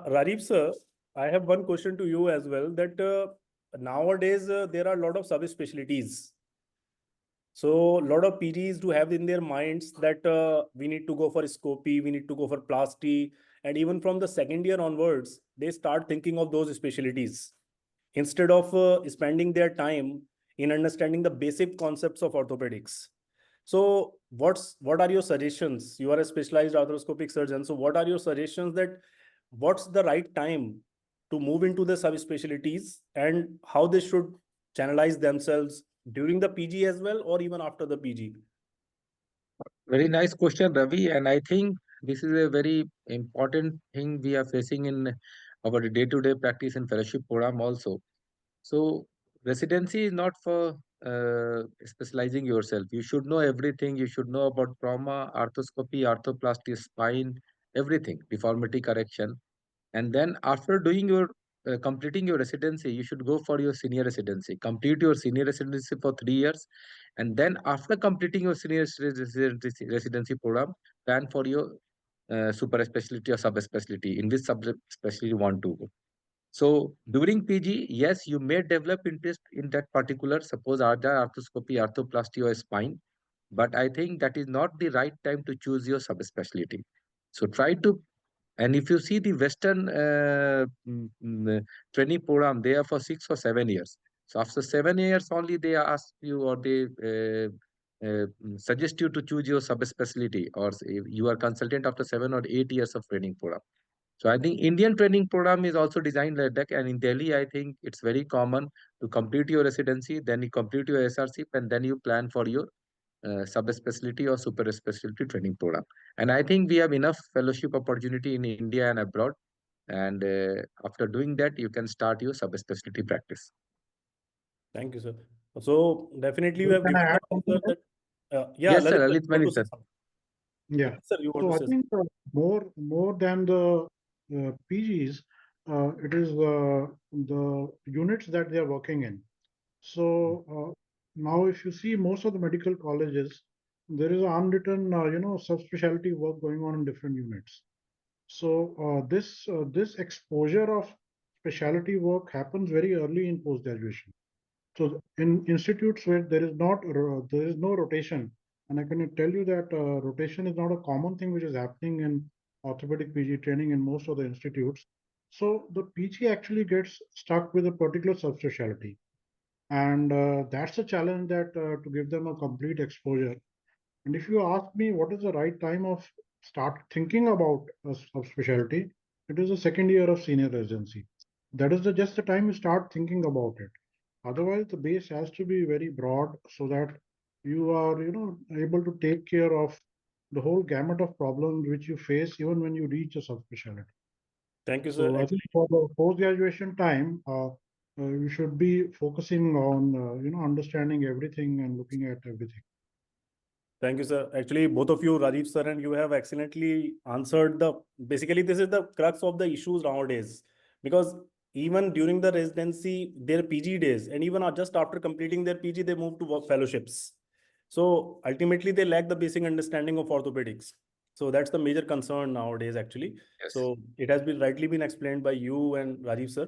Rajeev sir, I have one question to you as well. That nowadays there are a lot of subspecialties. So a lot of PGs do have in their minds that we need to go for scopy, we need to go for plasty, and even from the second year onwards, they start thinking of those specialties instead of spending their time in understanding the basic concepts of orthopedics. So what are your suggestions? You are a specialized arthroscopic surgeon. So what are your suggestions that what's the right time to move into the subspecialties and how they should channelize themselves during the PG as well or even after the PG? Very nice question, Ravi. And I think this is a very important thing we are facing in our day-to-day practice and fellowship program also. So residency is not for specializing yourself. You should know everything. You should know about trauma, arthroscopy, arthroplasty, spine, everything, deformity correction. And then after doing your completing your residency, you should go for your senior residency. Complete your senior residency for 3 years, and then after completing your senior residency program, plan for your super specialty or subspecialty in which subspecialty you want to go. So during PG, yes, you may develop interest in that particular, suppose arthroscopy, arthroplasty, or spine, but I think that is not the right time to choose your subspecialty. So try to, and if you see the Western training program, they are for 6 or 7 years. So after 7 years only, they ask you or they suggest you to choose your subspecialty, or you are consultant after 7 or 8 years of training program. So I think Indian training program is also designed like that. And in Delhi, I think it's very common to complete your residency, then you complete your SRC, and then you plan for your subspecialty or super specialty training program. And I think we have enough fellowship opportunity in India and abroad. And after doing that, you can start your subspecialty practice. Thank you, sir. So definitely you have Can I given add the answer something, sir? that yeah, Yes, sir, Lalit, sir, Lalit you want Maini, to say sir. something? Yeah. Sir, you want So to I say think more than the PGs, it is the units that they are working in. So now, if you see most of the medical colleges, there is an unwritten, subspecialty work going on in different units. So this exposure of specialty work happens very early in post graduation. So in institutes where there is no rotation, and I can tell you that rotation is not a common thing which is happening in orthopedic PG training in most of the institutes. So the PG actually gets stuck with a particular subspecialty, and that's a challenge that to give them a complete exposure. And if you ask me what is the right time of start thinking about a subspecialty, it is the second year of senior residency. That is just the time you start thinking about it. Otherwise, the base has to be very broad so that you are, able to take care of the whole gamut of problems which you face even when you reach a subspecialty. Thank you, sir. So I think for the post-graduation time, you should be focusing on, understanding everything and looking at everything. Thank you, sir. Actually, both of you, Rajeev sir, and you have excellently answered basically, this is the crux of the issues nowadays. Because even during the residency, their PG days, and even just after completing their PG, they move to work fellowships. So ultimately, they lack the basic understanding of orthopedics. So that's the major concern nowadays, actually. Yes. So it has been rightly been explained by you and Rajeev sir.